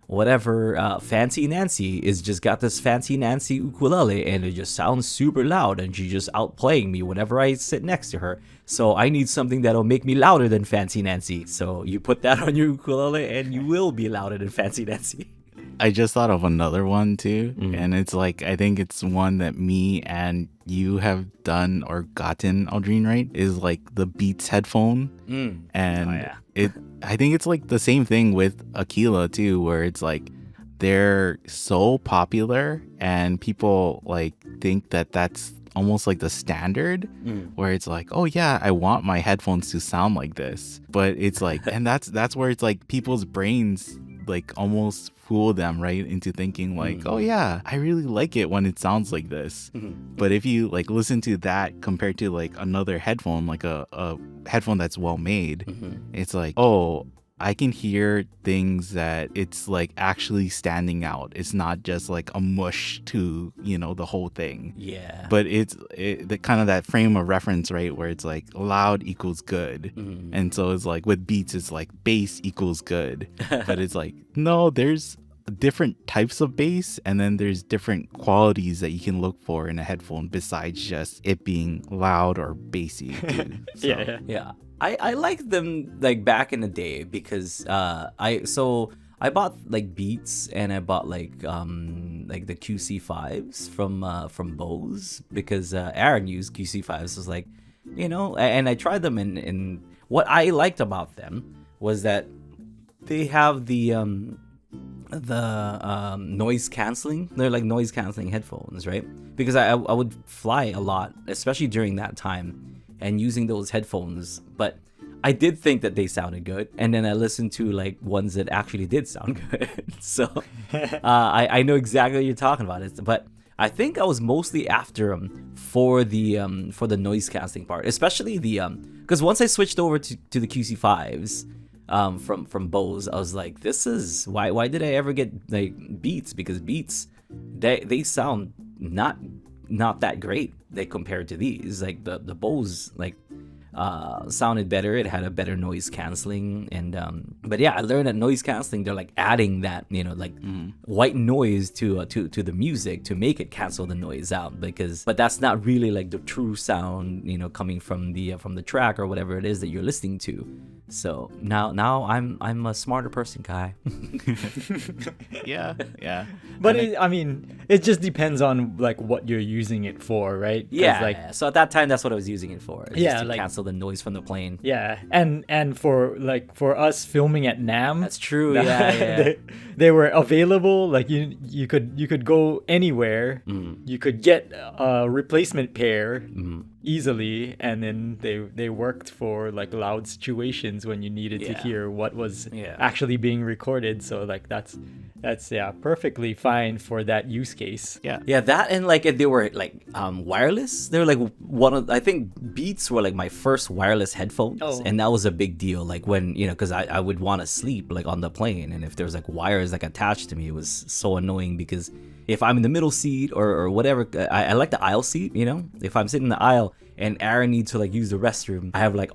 whatever, Fancy Nancy is just got this Fancy Nancy ukulele and it just sounds super loud and she's just outplaying me whenever I sit next to her. So I need something that'll make me louder than Fancy Nancy. So you put that on your ukulele and you will be louder than Fancy Nancy. I just thought of another one too, and it's like I think it's one that me and you have done or gotten, Aldrine, right? Is like the Beats headphone, and I think it's like the same thing with Aquila too, where it's like they're so popular and people like think that that's almost like the standard, where it's like, oh yeah, I want my headphones to sound like this, but it's like, and that's where it's like people's brains like almost fool them right into thinking like, oh yeah, I really like it when it sounds like this. But if you like listen to that compared to like another headphone, like a headphone that's well made, it's like, oh, I can hear things that it's like actually standing out. It's not just like a mush to, the whole thing. Yeah. But it's the kind of that frame of reference, right? Where it's like loud equals good. And so it's like with Beats, it's like bass equals good. But it's like, no, there's different types of bass, and then there's different qualities that you can look for in a headphone besides just it being loud or bassy too. So, Yeah. I liked them like back in the day because I bought like Beats and I bought like the QC5s from Bose because Aaron used QC5s. Was like, and I tried them, and what I liked about them was that they have the noise canceling. They're like noise canceling headphones, right? Because I would fly a lot, especially during that time, and using those headphones, but I did think that they sounded good, and then I listened to like ones that actually did sound good. So I know exactly what you're talking about. But I think I was mostly after them for the noise canceling part, especially because once I switched over to the QC5s from Bose, I was like, this is why did I ever get like Beats? Because Beats they sound not that great they compared to these. Like the Bose like sounded better. It had a better noise canceling, and but yeah, I learned that noise canceling, they're like adding that white noise to the music to make it cancel the noise out, but that's not really like the true sound coming from the track or whatever it is that you're listening to. So now I'm a smarter person, Kai. Yeah. But I mean, it just depends on like what you're using it for, right? 'Cause, Yeah. like So at that time, that's what I was using it for. It's Yeah, just to like- cancel the noise from the plane. yeah, and for us filming at NAM, That's true. Yeah. they were available. Like you could go anywhere. You could get a replacement pair easily, and then they worked for like loud situations when you needed to Yeah. hear what was Yeah. actually being recorded. So like that's perfectly fine for that use case. Yeah, that and like they were like wireless. They were like I think Beats were like my first wireless headphones, Oh. and that was a big deal. Like when because I would want to sleep like on the plane, and if there was like wires like attached to me, it was so annoying because if I'm in the middle seat or whatever, I like the aisle seat. If I'm sitting in the aisle and Aaron needs to like use the restroom, I have like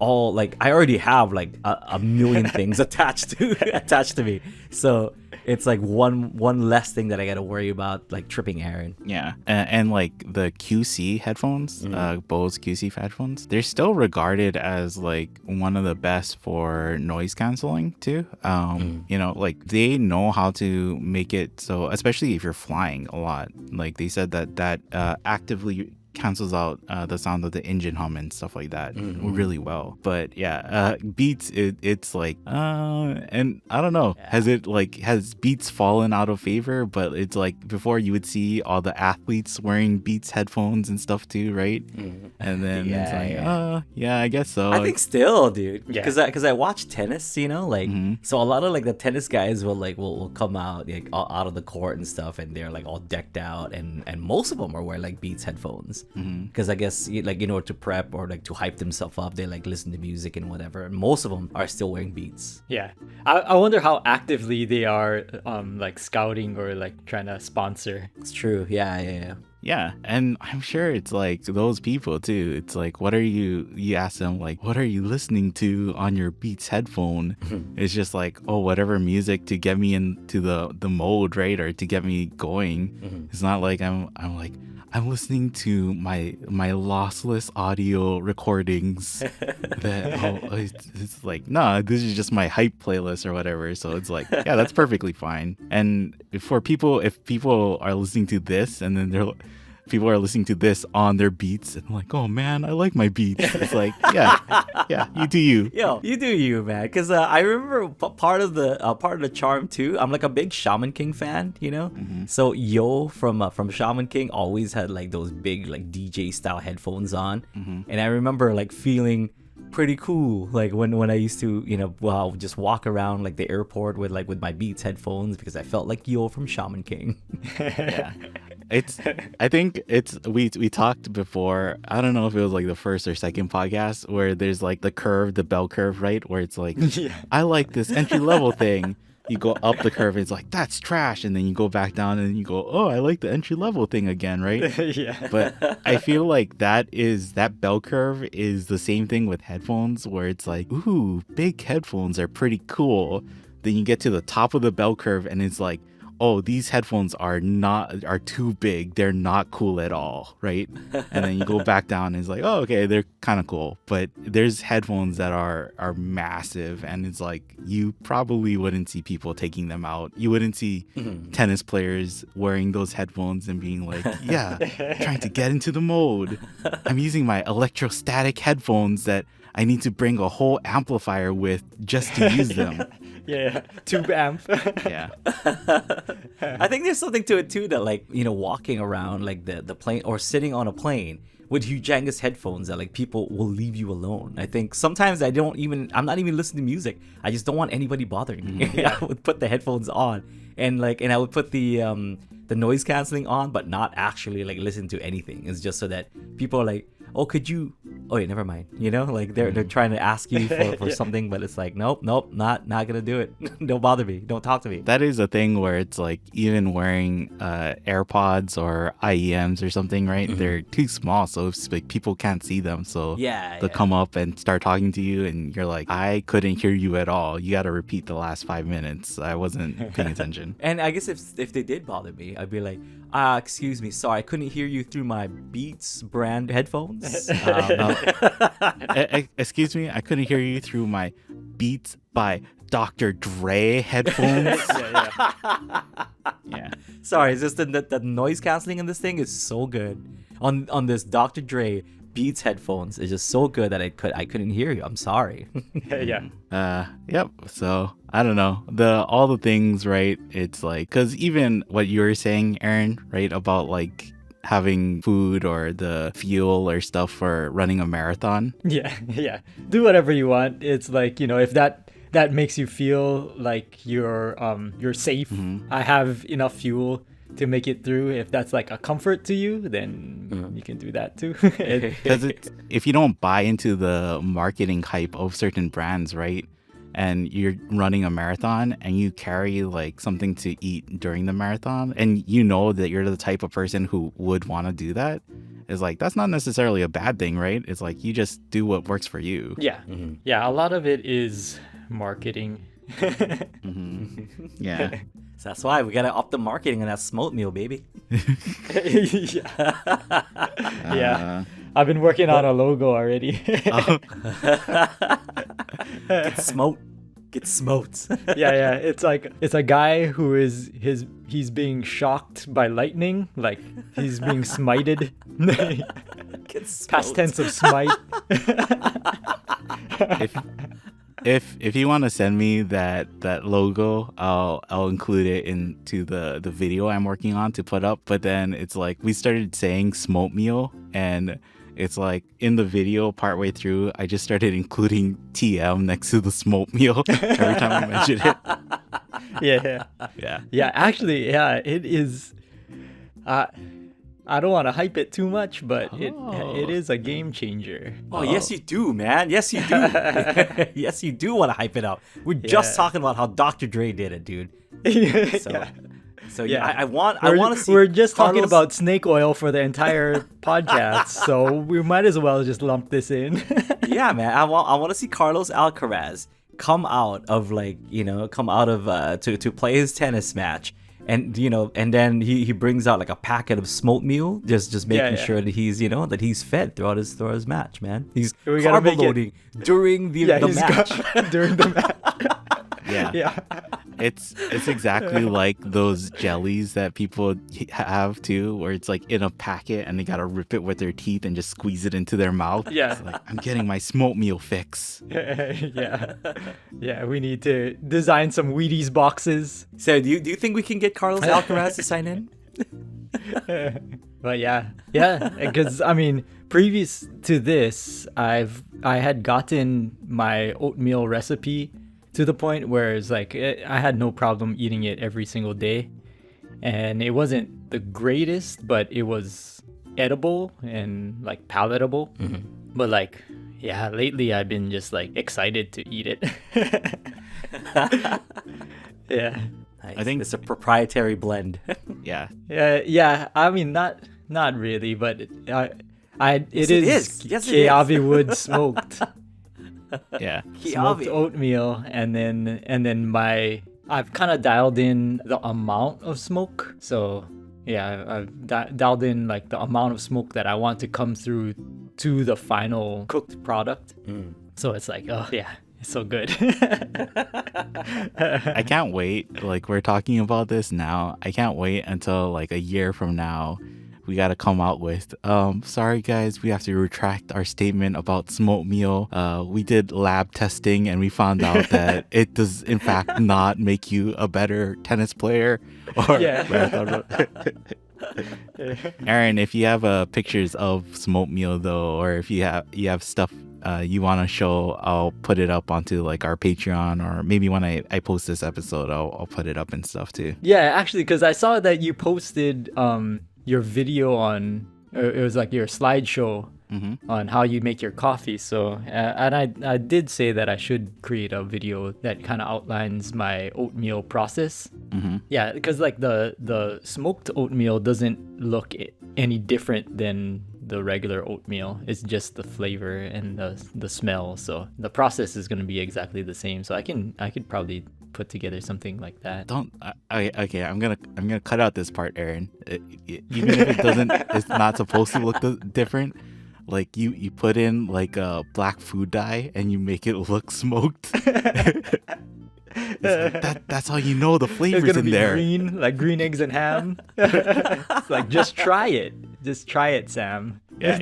I already have like a million things attached to me. So it's like one less thing that I got to worry about like tripping Aaron. Yeah, and like the QC headphones, Bose QC headphones, they're still regarded as like one of the best for noise canceling too. Like they know how to make it so, especially if you're flying a lot. Like they said that actively cancels out the sound of the engine hum and stuff like that really well. But yeah, Beats, it's like and I don't know, has Beats fallen out of favor? But it's like before you would see all the athletes wearing Beats headphones and stuff too, right? And then it's like yeah, I guess so. I think still, dude. Yeah. Because I watch tennis, so a lot of like the tennis guys will come out like out of the court and stuff, and they're like all decked out, and most of them are wearing like Beats headphones. Because I guess like in order to prep or like to hype themselves up, they like listen to music and whatever. And most of them are still wearing Beats. Yeah, I wonder how actively they are like scouting or like trying to sponsor. It's true. Yeah. Yeah, and I'm sure it's like those people too. It's like, you ask them like, what are you listening to on your Beats headphone? It's just like, oh, whatever music to get me into the mode, right? Or to get me going. It's not like I'm I'm listening to my lossless audio recordings it's like, nah, this is just my hype playlist or whatever. So it's like, yeah, that's perfectly fine. And if people are listening to this and then people are listening to this on their Beats and like, oh man, I like my Beats. It's like, yeah, you do you. Yo, you do you, man. Because I remember part of the charm too. I'm like a big Shaman King fan, So Yo from Shaman King always had like those big like DJ style headphones on, and I remember like feeling pretty cool like when I used to just walk around like the airport with my Beats headphones because I felt like Yo from Shaman King. Yeah. I think we talked before, I don't know if it was like the first or second podcast, where there's like the bell curve, right? Where it's like, I like this entry level thing. You go up the curve, it's like, that's trash. And then you go back down and you go, oh, I like the entry level thing again, right? Yeah. But I feel like that bell curve is the same thing with headphones, where it's like, ooh, big headphones are pretty cool. Then you get to the top of the bell curve and it's like, oh, these headphones are too big. They're not cool at all, right? And then you go back down and it's like, oh, okay, they're kind of cool. But there's headphones that are massive, and it's like you probably wouldn't see people taking them out. You wouldn't see tennis players wearing those headphones and being like, yeah, trying to get into the mode. I'm using my electrostatic headphones that I need to bring a whole amplifier with just to use them. Yeah, tube amp. Yeah. I think there's something to it too that like walking around like the plane or sitting on a plane with humongous headphones that like people will leave you alone. I think sometimes I'm not even listening to music. I just don't want anybody bothering me. I would put the headphones on and I would put the noise canceling on, but not actually like listen to anything. It's just so that people are like, oh, could you? Oh, yeah, never mind. Like they're trying to ask you for something, but it's like, nope, not gonna do it. Don't bother me. Don't talk to me. That is a thing where it's like even wearing AirPods or IEMs or something, right? They're too small, so it's like people can't see them. So they'll come up and start talking to you, and you're like, I couldn't hear you at all. You got to repeat the last 5 minutes. I wasn't paying attention. And I guess if they did bother me, I'd be like, excuse me, sorry, I couldn't hear you through my Beats brand headphones. Excuse me, I couldn't hear you through my Beats by Dr. Dre headphones. Yeah. Sorry, it's just the noise canceling in this thing is so good. On this Dr. Dre Beats headphones is just so good that I couldn't hear you. I'm sorry. Yeah. Yep. So I don't know, all the things, right? It's like, because even what you were saying, Aaron, right, about like having food or the fuel or stuff for running a marathon. Yeah. Do whatever you want. It's like, if that makes you feel like you're safe. I have enough fuel to make it through. If that's like a comfort to you, then you can do that too. Because if you don't buy into the marketing hype of certain brands, right, and you're running a marathon and you carry like something to eat during the marathon, and you know that you're the type of person who would want to do that, it's like, that's not necessarily a bad thing, right? It's like, you just do what works for you. Yeah. Yeah, a lot of it is marketing. Yeah. So that's why we gotta up the marketing on that Smoatmeal, baby. Yeah. I've been working on a logo already. Get smote. Get smoked. Yeah. It's like, it's a guy who he's being shocked by lightning, like he's being smited. Get smoked. Past tense of smite. If you want to send me that logo, I'll include it into the video I'm working on to put up. But then it's like, we started saying Smoatmeal, and it's like in the video partway through, I just started including TM next to the Smoatmeal every time I mention it. Yeah. Actually, yeah, it is. I don't want to hype it too much, but it is a game changer. Oh, yes, you do, man. Yes, you do. Yes, you do want to hype it up. We're just talking about how Dr. Dre did it, dude. So I want to see. We're just Carlos... talking about snake oil for the entire podcast, so we might as well just lump this in. Yeah, man. I want to see Carlos Alcaraz come out of to play his tennis match. And and then he brings out like a packet of Smoatmeal, just making sure that he's fed throughout his match, man. He's carb loading during the match. During the match. Yeah. It's exactly like those jellies that people have too, where it's like in a packet and they gotta rip it with their teeth and just squeeze it into their mouth. Yeah. It's like, I'm getting my Smoatmeal fix. Yeah, we need to design some Wheaties boxes. So do you think we can get Carlos Alcaraz to sign in? But yeah, because I mean, previous to this, I had gotten my oatmeal recipe to the point where it's like I had no problem eating it every single day, and it wasn't the greatest, but it was edible and like palatable. But like, yeah, lately I've been just like excited to eat it. Yeah. Nice. I think it's a proprietary blend. Yeah. I mean, not really, but it is Yes, Keawe wood smoked. Yeah. Smoked oatmeal, and then I've kind of dialed in the amount of smoke. So yeah, I've dialed in like the amount of smoke that I want to come through to the final cooked product. So it's like, oh yeah, it's so good. I can't wait. Like, we're talking about this now. I can't wait until like a year from now. We got to come out with, sorry guys, we have to retract our statement about Smoatmeal. We did lab testing and we found out that it does in fact not make you a better tennis player or marathon. Aaron, if you have pictures of Smoatmeal though, or if you have stuff you want to show, I'll put it up onto like our Patreon, or maybe when I post this episode, I'll put it up and stuff too. Yeah, actually, because I saw that you posted your video on, it was like your slideshow on how you make your coffee. So and I did say that I should create a video that kind of outlines my oatmeal process. Yeah, because like the smoked oatmeal doesn't look any different than the regular oatmeal. It's just the flavor and the smell. So the process is going to be exactly the same. So I could probably put together something like that. Okay, I'm gonna cut out this part, Aaron. Even if it doesn't, it's not supposed to look different. like you put in like a black food dye and you make it look smoked. That's how you know the It's flavors gonna in be there. green, like green eggs and ham. It's like, just try it. Just try it, Sam. Yeah.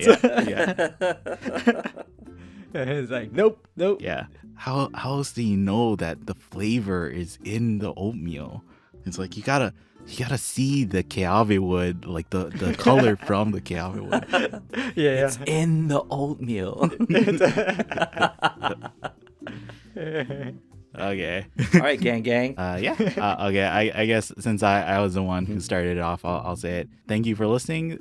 It's like, nope. Yeah. How else do you know that the flavor is in the oatmeal? It's like you gotta see the keawe wood, like the color from the keawe wood. Yeah. It's in the oatmeal. Okay. All right, gang. Okay. I guess since I was the one who started it off, I'll say it. Thank you for listening.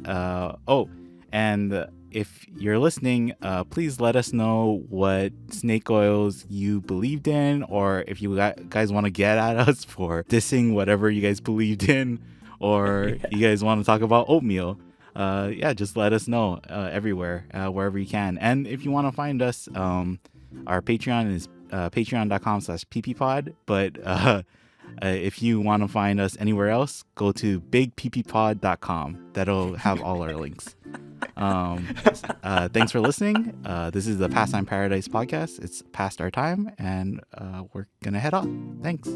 And if you're listening, please let us know what snake oils you believed in, or if you guys want to get at us for dissing whatever you guys believed in, or you guys want to talk about oatmeal. Just let us know everywhere, wherever you can. And if you want to find us, our Patreon is patreon.com/PPPod. But if you want to find us anywhere else, go to bigpppod.com. That'll have all our links. Thanks for listening. This is the Pastime Paradise Podcast. It's past our time, and we're gonna head off. Thanks.